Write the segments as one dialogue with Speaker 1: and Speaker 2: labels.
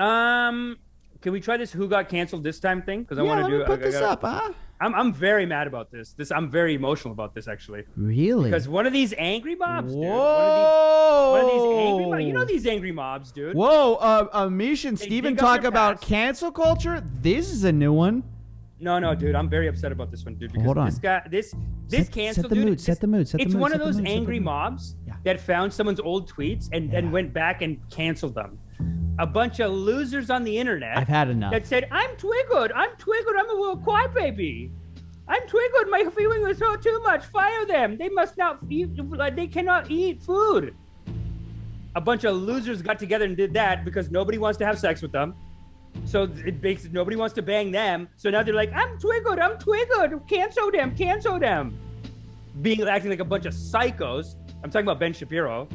Speaker 1: Can we try this who got canceled this time thing? Because I
Speaker 2: Yeah,
Speaker 1: want
Speaker 2: let
Speaker 1: to
Speaker 2: me
Speaker 1: do.
Speaker 2: put this up, huh?
Speaker 1: I'm very mad about this. I'm very emotional about this actually.
Speaker 2: Really?
Speaker 1: Because one of these angry mobs, dude.
Speaker 2: Whoa!
Speaker 1: One of these angry mobs. You know these angry mobs, dude.
Speaker 2: Whoa! Amish and Steven
Speaker 1: dig up
Speaker 2: talk
Speaker 1: their
Speaker 2: about
Speaker 1: past.
Speaker 2: cancel culture. This is a new one.
Speaker 1: No, dude. I'm very upset about this one, dude. Because
Speaker 2: Hold on.
Speaker 1: this guy, this cancel,
Speaker 2: set the
Speaker 1: dude.
Speaker 2: mood. Set the mood. Set the
Speaker 1: It's
Speaker 2: mood.
Speaker 1: one
Speaker 2: set
Speaker 1: of
Speaker 2: the
Speaker 1: those
Speaker 2: mood, set the
Speaker 1: angry
Speaker 2: mood.
Speaker 1: mobs
Speaker 2: Yeah.
Speaker 1: that found someone's old tweets and then went back and canceled them. A bunch of losers on the internet.
Speaker 2: I've had enough.
Speaker 1: That said, I'm triggered. I'm a little crybaby. I'm triggered. My feeling was hurt too much. Fire them. They must not eat. They cannot eat food. A bunch of losers got together and did that because nobody wants to have sex with them. So it makes nobody wants to bang them. So now they're like, I'm triggered. Cancel them. Acting like a bunch of psychos. I'm talking about Ben Shapiro.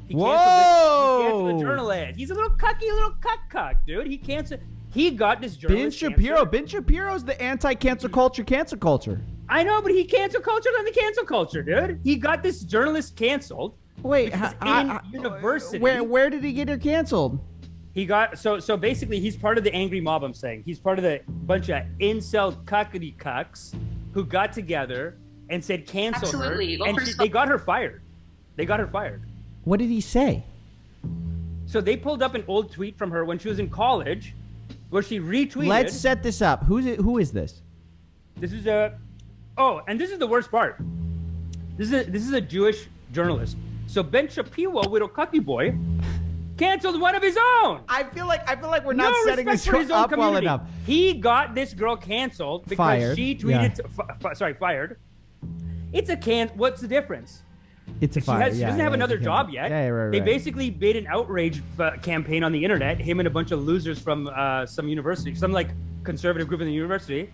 Speaker 1: He canceled the journalist. He's a little cucky, little cuck, dude. He got this journalist.
Speaker 2: Ben Shapiro's the anti-cancel culture.
Speaker 1: I know, but he cancel culture on the cancel culture, dude. He got this journalist canceled.
Speaker 2: Wait,
Speaker 1: in university.
Speaker 2: Where did he get her canceled?
Speaker 1: He got so basically he's part of the angry mob. I'm saying he's part of the bunch of incel cuckety cucks who got together and said cancel her, and they got her fired.
Speaker 2: What did he say?
Speaker 1: So they pulled up an old tweet from her when she was in college, where she retweeted.
Speaker 2: Let's set this up. Who is this?
Speaker 1: This is and this is the worst part. This is a Jewish journalist. So Ben Shapiro, little cucky boy, canceled one of his own.
Speaker 2: I feel like we're not setting this up well enough.
Speaker 1: He got this girl canceled because she tweeted.
Speaker 2: Yeah.
Speaker 1: Fired. It's a What's the difference?
Speaker 2: It's a fire.
Speaker 1: She doesn't have another job yet.
Speaker 2: Yeah, right.
Speaker 1: They basically made an outrage campaign on the internet. Him and a bunch of losers from some university, some like conservative group in the university,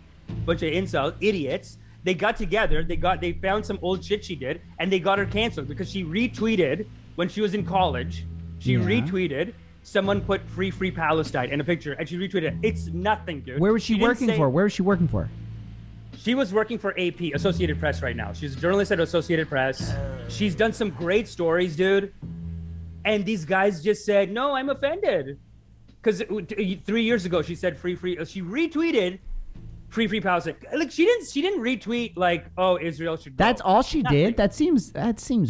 Speaker 1: bunch of incel idiots. They got together. They found some old shit she did, and they got her canceled because she retweeted when she was in college. She retweeted. Someone put free Palestine in a picture, and she retweeted it. It's nothing, dude.
Speaker 2: Where was she working for?
Speaker 1: She was working for AP, Associated Press right now. She's a journalist at Associated Press. She's done some great stories, dude. And these guys just said, no, I'm offended. Because 3 years ago, she said free. She retweeted free Palestine. Like she didn't retweet like, oh, Israel should go.
Speaker 2: That's all she did? That seems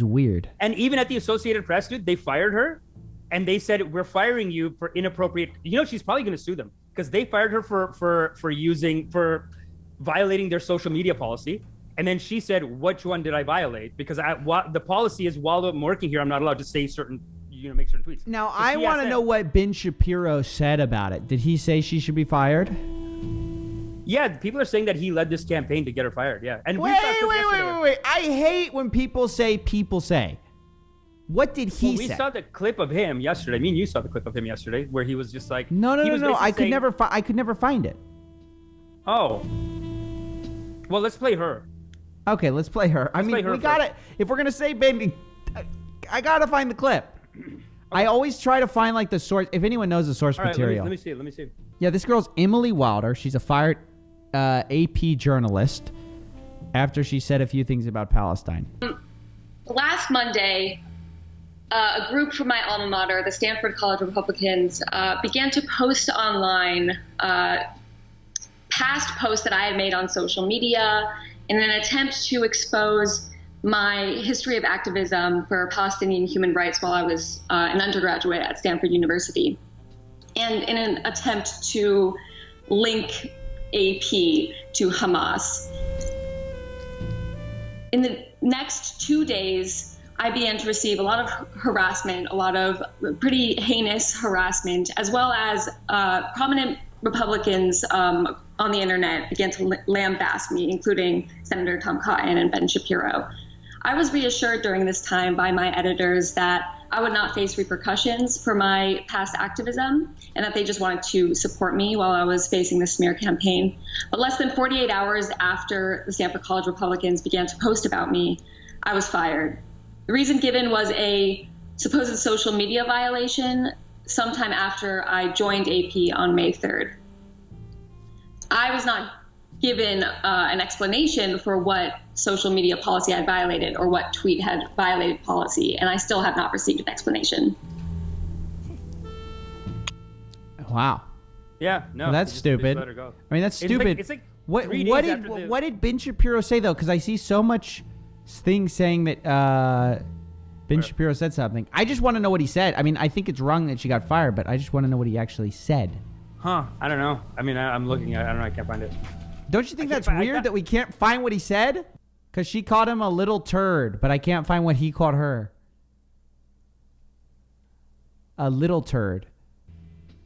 Speaker 2: weird.
Speaker 1: And even at the Associated Press, dude, they fired her. And they said, we're firing you for inappropriate. You know, she's probably going to sue them because they fired her for violating their social media policy. And then she said, which one did I violate? Because the policy is while I'm working here, I'm not allowed to say make certain tweets.
Speaker 2: Now, so I want to know what Ben Shapiro said about it. Did he say she should be fired?
Speaker 1: Yeah, people are saying that he led this campaign to get her fired. Yeah. And
Speaker 2: wait. I hate when people say. What did he say?
Speaker 1: We saw the clip of him yesterday. Me and you saw the clip of him yesterday where he was just like...
Speaker 2: No. I could never find it.
Speaker 1: Oh. Well, let's play her.
Speaker 2: Okay, let's play her. We got it. If we're going to say Ben, I got to find the clip. Okay. I always try to find like the source. If anyone knows the source material.
Speaker 1: Let me see.
Speaker 2: Yeah, this girl's Emily Wilder. She's a fired AP journalist after she said a few things about Palestine.
Speaker 3: Last Monday, a group from my alma mater, the Stanford College Republicans, began to post online past posts that I had made on social media in an attempt to expose my history of activism for Palestinian human rights while I was an undergraduate at Stanford University, and in an attempt to link AP to Hamas. In the next 2 days, I began to receive a lot of harassment, a lot of pretty heinous harassment, as well as prominent Republicans on the internet began to lambaste me, including Senator Tom Cotton and Ben Shapiro. I was reassured during this time by my editors that I would not face repercussions for my past activism and that they just wanted to support me while I was facing the smear campaign. But less than 48 hours after the Stanford College Republicans began to post about me, I was fired. The reason given was a supposed social media violation sometime after I joined AP on May 3rd. I was not given an explanation for what social media policy had violated or what tweet had violated policy, and I still have not received an explanation.
Speaker 2: Wow.
Speaker 1: Yeah, no.
Speaker 2: Well, that's stupid.
Speaker 1: Let her go.
Speaker 2: I mean, that's stupid.
Speaker 1: It's like
Speaker 2: what did Ben Shapiro say though? Because I see so much things saying that Ben Shapiro said something. I just want to know what he said. I mean, I think it's wrong that she got fired, but I just want to know what he actually said.
Speaker 1: Huh? I don't know. I mean, I'm looking at. I don't know. I can't find it.
Speaker 2: Don't you think that's weird that we can't find what he said? Because she called him a little turd, but I can't find what he called her. A little turd.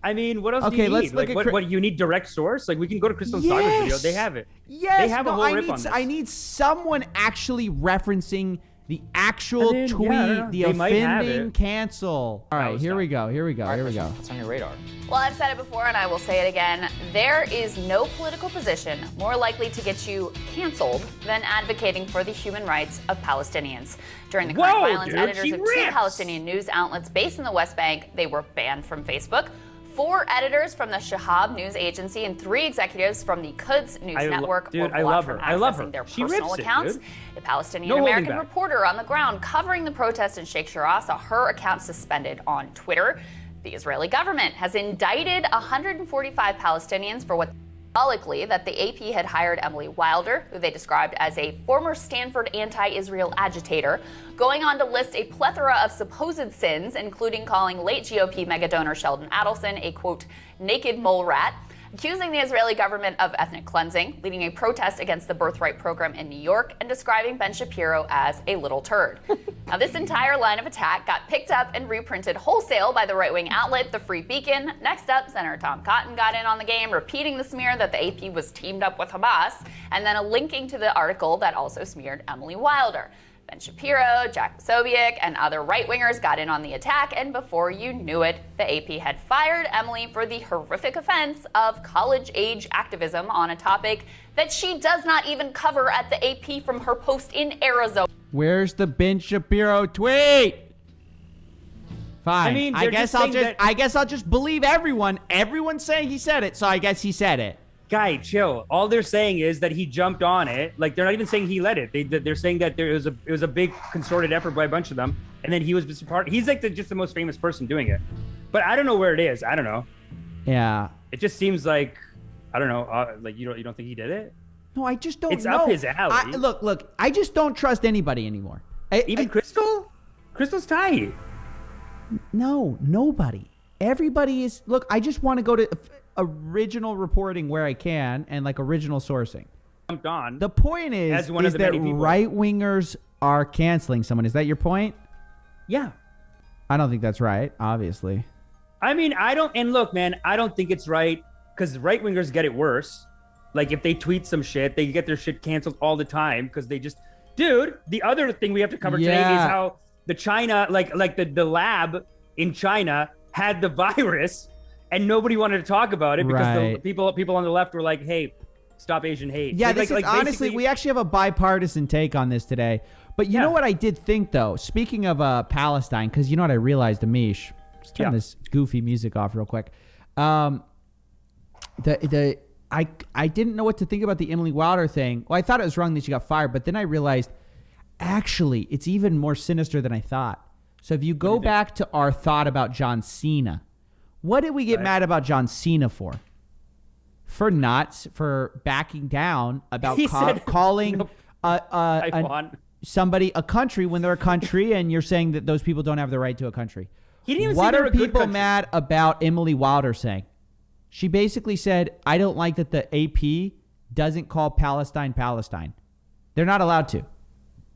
Speaker 1: I mean, what else do you need? Like, what you need direct source? Like, we can go to Crystal Saga's video. They have it.
Speaker 2: Yes.
Speaker 1: They have a whole rip on this.
Speaker 2: I need someone actually referencing the actual tweet, the offending cancel. All right, here we go.
Speaker 4: What's on your radar? Well, I've said it before and I will say it again. There is no political position more likely to get you canceled than advocating for the human rights of Palestinians. During the current violence, editors of 2 Palestinian news outlets based in the West Bank, they were banned from Facebook. 4 editors from the Shahab News Agency and 3 executives from the Quds News Network were blocked from accessing their personal accounts. The Palestinian-American reporter on the ground covering the protests in Sheikh Jarrah saw her account suspended on Twitter. The Israeli government has indicted 145 Palestinians for what symbolically that the AP had hired Emily Wilder, who they described as a former Stanford anti-Israel agitator, going on to list a plethora of supposed sins, including calling late GOP megadonor Sheldon Adelson a, quote, naked mole rat, accusing the Israeli government of ethnic cleansing, leading a protest against the birthright program in New York, and describing Ben Shapiro as a little turd. Now, this entire line of attack got picked up and reprinted wholesale by the right-wing outlet, The Free Beacon. Next up, Senator Tom Cotton got in on the game, repeating the smear that the AP was teamed up with Hamas, and then linking to the article that also smeared Emily Wilder. Ben Shapiro, Jack Posobiec, and other right-wingers got in on the attack, and before you knew it, the AP had fired Emily for the horrific offense of college-age activism on a topic that she does not even cover at the AP from her post in Arizona.
Speaker 2: Where's the Ben Shapiro tweet? Fine.
Speaker 1: I mean,
Speaker 2: I guess I'll just believe everyone. Everyone's saying he said it, so I guess he said it.
Speaker 1: Guy, chill. All they're saying is that he jumped on it. Like, they're not even saying he led it. They're saying that it was a big concerted effort by a bunch of them, and then he was just a part. He's like just the most famous person doing it. But I don't know where it is. I don't know.
Speaker 2: Yeah.
Speaker 1: It just seems like, I don't know. Like you don't think he did it?
Speaker 2: No, I just don't know.
Speaker 1: It's up his alley.
Speaker 2: Look. I just don't trust anybody anymore.
Speaker 1: Even Crystal? Crystal's tight.
Speaker 2: No, nobody. Everybody is. Look, I just want to go to original reporting where I can and like original sourcing.
Speaker 1: On.
Speaker 2: The point is that right wingers are canceling someone. Is that your point?
Speaker 1: Yeah.
Speaker 2: I don't think that's right, obviously.
Speaker 1: I mean, I don't think it's right because right wingers get it worse. Like if they tweet some shit, they get their shit canceled all the time because they just, dude. The other thing we have to cover today is how the China, like the lab in China had the virus. And nobody wanted to talk about it because the people on the left were like, "Hey, stop Asian hate."
Speaker 2: Yeah, honestly, we actually have a bipartisan take on this today. But you know what I did think though? Speaking of Palestine, because you know what I realized, Amish. Let's turn this goofy music off real quick. I didn't know what to think about the Emily Wilder thing. Well, I thought it was wrong that she got fired, but then I realized actually it's even more sinister than I thought. So if you go back to our thought about John Cena. What did we get mad about John Cena for? For backing down about calling somebody a country when they're a country, and you're saying that those people don't have the right to a country.
Speaker 1: He didn't even
Speaker 2: what
Speaker 1: say
Speaker 2: are people mad about Emily Wilder saying? She basically said, "I don't like that the AP doesn't call Palestine Palestine. They're not allowed to.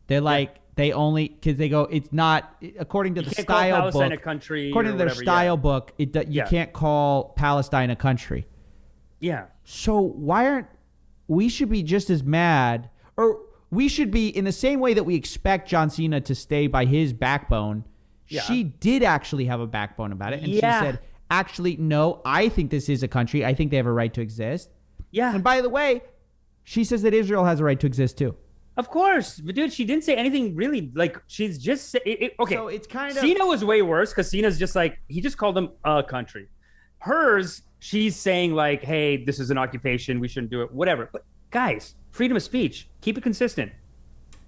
Speaker 2: They're like." They only because they go. It's not according to the style book.
Speaker 1: A country
Speaker 2: according to their style book, you can't call Palestine a country.
Speaker 1: Yeah.
Speaker 2: So why aren't we should be just as mad, or we should be in the same way that we expect John Cena to stay by his backbone. Yeah. She did actually have a backbone about it, and she said, "Actually, no. I think this is a country. I think they have a right to exist."
Speaker 1: Yeah.
Speaker 2: And by the way, she says that Israel has a right to exist too.
Speaker 1: Of course, but dude, she didn't say anything really. Like she's just okay.
Speaker 2: So it's kind of
Speaker 1: Cena was way worse because Cena's just like he just called them a country. Hers, she's saying like, "Hey, this is an occupation. We shouldn't do it. Whatever." But guys, freedom of speech. Keep it consistent.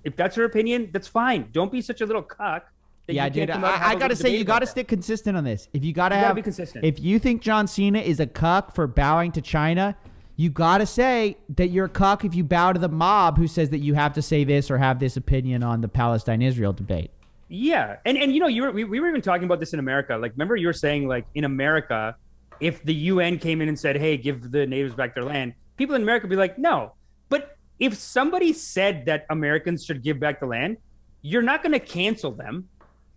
Speaker 1: If that's her opinion, that's fine. Don't be such a little cuck that
Speaker 2: Yeah,
Speaker 1: you can't
Speaker 2: dude.
Speaker 1: come out and have
Speaker 2: I
Speaker 1: a
Speaker 2: gotta
Speaker 1: little
Speaker 2: say,
Speaker 1: debate
Speaker 2: you
Speaker 1: about
Speaker 2: gotta
Speaker 1: that.
Speaker 2: stick consistent on this. If you
Speaker 1: You gotta be consistent.
Speaker 2: if you think John Cena is a cuck for bowing to China, you gotta say that you're a cuck if you bow to the mob who says that you have to say this or have this opinion on the Palestine-Israel debate.
Speaker 1: Yeah, and you know, we were even talking about this in America. Like, remember you were saying, like, in America, if the UN came in and said, "Hey, give the natives back their land," people in America would be like, "No." But if somebody said that Americans should give back the land, you're not going to cancel them.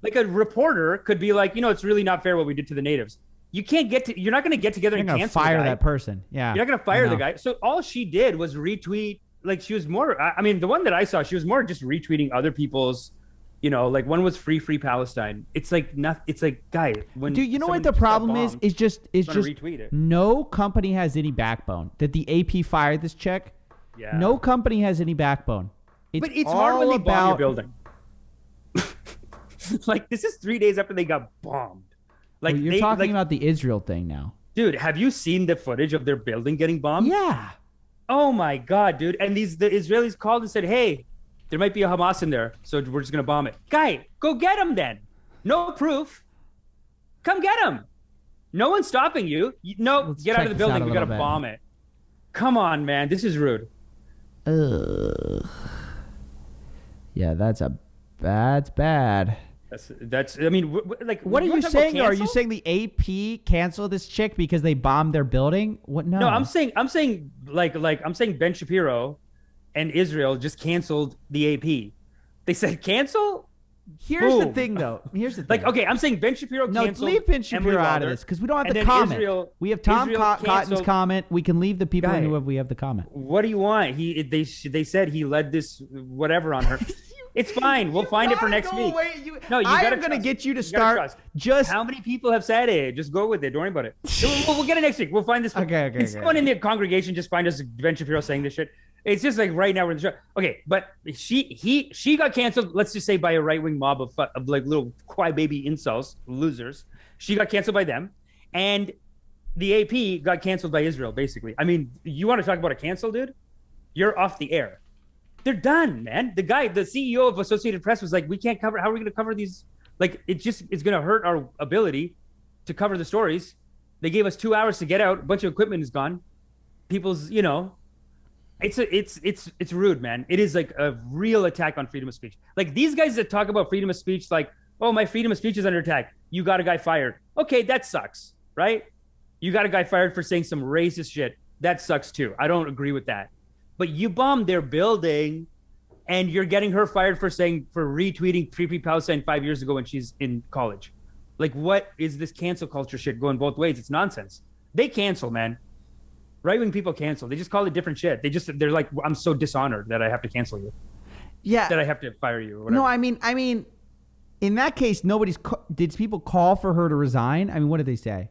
Speaker 1: Like, a reporter could be like, you know, it's really not fair what we did to the natives. You're not going to get together and cancel
Speaker 2: fire
Speaker 1: the guy.
Speaker 2: that person. Yeah,
Speaker 1: You're not going to fire the guy. So all she did was retweet. Like, she was more. I mean, the one that I saw, she was more just retweeting other people's. You know, like, one was free Palestine. It's like nothing. It's like, guy, when
Speaker 2: dude, you know what
Speaker 1: someone
Speaker 2: the problem
Speaker 1: bombed,
Speaker 2: is just
Speaker 1: retweet it.
Speaker 2: no company has any backbone. That the AP fired this chick.
Speaker 1: Yeah.
Speaker 2: No company has any backbone.
Speaker 1: But it's hard when they bomb your building. Like, this is 3 days after they got bombed. Like,
Speaker 2: well, you're talking about the Israel thing now.
Speaker 1: Dude, have you seen the footage of their building getting bombed?
Speaker 2: Yeah.
Speaker 1: Oh my God, dude. And the Israelis called and said, "Hey, there might be a Hamas in there, so we're just gonna bomb it." Guy, go get him then. No proof. Come get him. No one's stopping you. No,
Speaker 2: Let's
Speaker 1: get out
Speaker 2: check
Speaker 1: of the
Speaker 2: this out
Speaker 1: building.
Speaker 2: a
Speaker 1: We
Speaker 2: little
Speaker 1: gotta
Speaker 2: bit.
Speaker 1: bomb it. Come on, man. This is rude.
Speaker 2: Yeah, that's bad.
Speaker 1: That's. I mean, like,
Speaker 2: What are
Speaker 1: wanna
Speaker 2: you
Speaker 1: talk about
Speaker 2: saying? Are you
Speaker 1: cancel?
Speaker 2: saying the AP canceled this chick because they bombed their building? What? No.
Speaker 1: No, I'm saying I'm saying Ben Shapiro and Israel just canceled the AP. They said cancel.
Speaker 2: Here's the
Speaker 1: Boom.
Speaker 2: thing, though. Here's the thing.
Speaker 1: Like, okay, I'm saying Ben Shapiro
Speaker 2: No,
Speaker 1: canceled.
Speaker 2: leave Ben Shapiro
Speaker 1: Emily
Speaker 2: out of
Speaker 1: Wilder,
Speaker 2: this because we don't have
Speaker 1: and
Speaker 2: the
Speaker 1: then
Speaker 2: comment.
Speaker 1: Israel-
Speaker 2: We have Tom
Speaker 1: Israel
Speaker 2: Cotton's
Speaker 1: canceled-
Speaker 2: comment. We can leave the people
Speaker 1: Guy.
Speaker 2: who we have the comment.
Speaker 1: What do you want? They said he led this whatever on her. It's fine. We'll find it for next week. No, you
Speaker 2: I
Speaker 1: gotta
Speaker 2: am going to
Speaker 1: trust.
Speaker 2: get you to
Speaker 1: You gotta
Speaker 2: start
Speaker 1: trust.
Speaker 2: just.
Speaker 1: How many people have said it? Just go with it. Don't worry about it. We'll get it next week. We'll find this.
Speaker 2: Okay.
Speaker 1: Can someone in the congregation just find us Ben Shapiro saying this shit? It's just like right now we're in the show. Okay, but she got canceled. Let's just say by a right wing mob of like little crybaby incels, losers. She got canceled by them, and the AP got canceled by Israel. Basically, I mean, you want to talk about a cancel, dude? You're off the air. They're done, man. The CEO of Associated Press was like, "We can't cover. How are we going to cover these? Like, it's going to hurt our ability to cover the stories." They gave us 2 hours to get out. A bunch of equipment is gone. People's, you know. It's rude, man. It is like a real attack on freedom of speech. Like, these guys that talk about freedom of speech, like, "Oh, my freedom of speech is under attack." You got a guy fired. Okay, that sucks, right? You got a guy fired for saying some racist shit. That sucks too. I don't agree with that. But you bombed their building, and you're getting her fired for retweeting Free Palestine 5 years ago when she's in college. Like, what is this cancel culture shit going both ways? It's nonsense. They cancel, man. Right-wing people cancel. They just call it different shit. They're like, "I'm so dishonored that I have to cancel you.
Speaker 2: Yeah.
Speaker 1: That I have to fire you." Or whatever.
Speaker 2: No, I mean, in that case, did people call for her to resign? I mean, what did they say?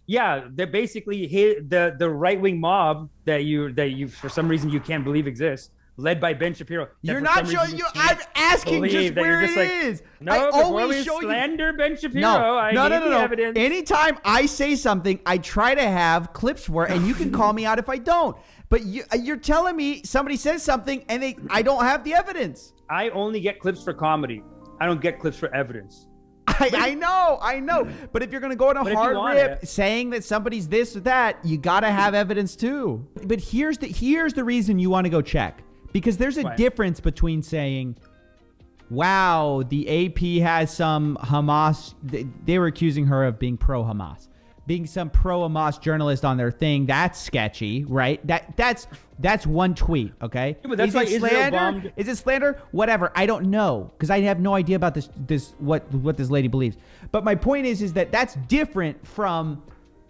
Speaker 1: Yeah, they're basically the right-wing mob that you for some reason you can't believe exists, led by Ben Shapiro.
Speaker 2: You're not showing you. I'm asking just where it is.
Speaker 1: No,
Speaker 2: I
Speaker 1: before
Speaker 2: always
Speaker 1: we
Speaker 2: show
Speaker 1: slander Ben Shapiro.
Speaker 2: No.
Speaker 1: The evidence.
Speaker 2: Anytime I say something, I try to have clips for it, and you can call me out if I don't. But you're telling me somebody says something, and I don't have the evidence.
Speaker 1: I only get clips for comedy. I don't get clips for evidence.
Speaker 2: I know. But if you're going to go on a hard rip saying that somebody's this or that, you got to have evidence too. But here's the reason you want to go check. Because there's a difference between saying, "Wow, the AP has some Hamas." They were accusing her of being pro-Hamas. Being some pro-Hamas journalist on their thing, that's sketchy, right? That's one tweet, okay?
Speaker 1: Yeah, but that's
Speaker 2: is it
Speaker 1: why Israel
Speaker 2: slander?
Speaker 1: bombed-
Speaker 2: Is it slander? Whatever. I don't know because I have no idea about this what this lady believes. But my point is that that's different from,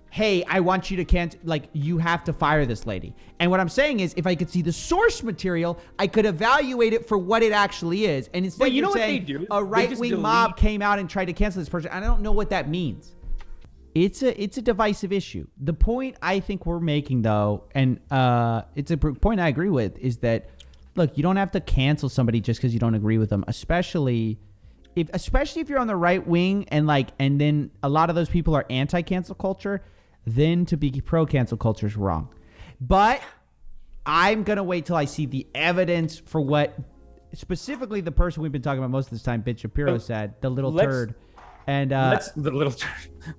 Speaker 2: "Hey, I want you to cancel, like, you have to fire this lady." And what I'm saying is, if I could see the source material, I could evaluate it for what it actually is. And instead,
Speaker 1: Well, you know
Speaker 2: you're
Speaker 1: what
Speaker 2: saying
Speaker 1: they do?
Speaker 2: a
Speaker 1: They just
Speaker 2: right-wing
Speaker 1: delete-
Speaker 2: mob came out and tried to cancel this person. I don't know what that means. It's a divisive issue. The point I think we're making, though, and it's a point I agree with, is that, look, you don't have to cancel somebody just because you don't agree with them, especially if you're on the right wing and then a lot of those people are anti-cancel culture. Then to be pro-cancel culture is wrong. But I'm gonna wait till I see the evidence for what specifically the person we've been talking about most of this time, Ben Shapiro, said, the little turd. And
Speaker 1: the little turd.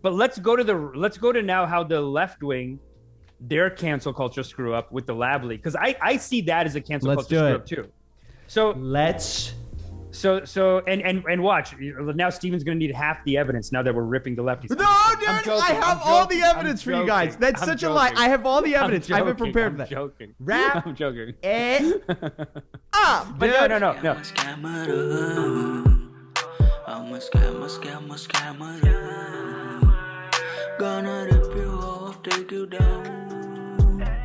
Speaker 1: But let's go to now how the left wing, their cancel culture screw up with the lab leak, because I see that as a cancel culture screw up too. So and watch, now Steven's gonna need half the evidence now that we're ripping the lefties.
Speaker 2: No, dude, I have all the evidence for you guys. That's such a lie. I have all the evidence. I've been prepared for that.
Speaker 1: Joking.
Speaker 2: Wrap
Speaker 1: I'm joking.
Speaker 2: it up.
Speaker 1: But no.
Speaker 5: I'm a scammer.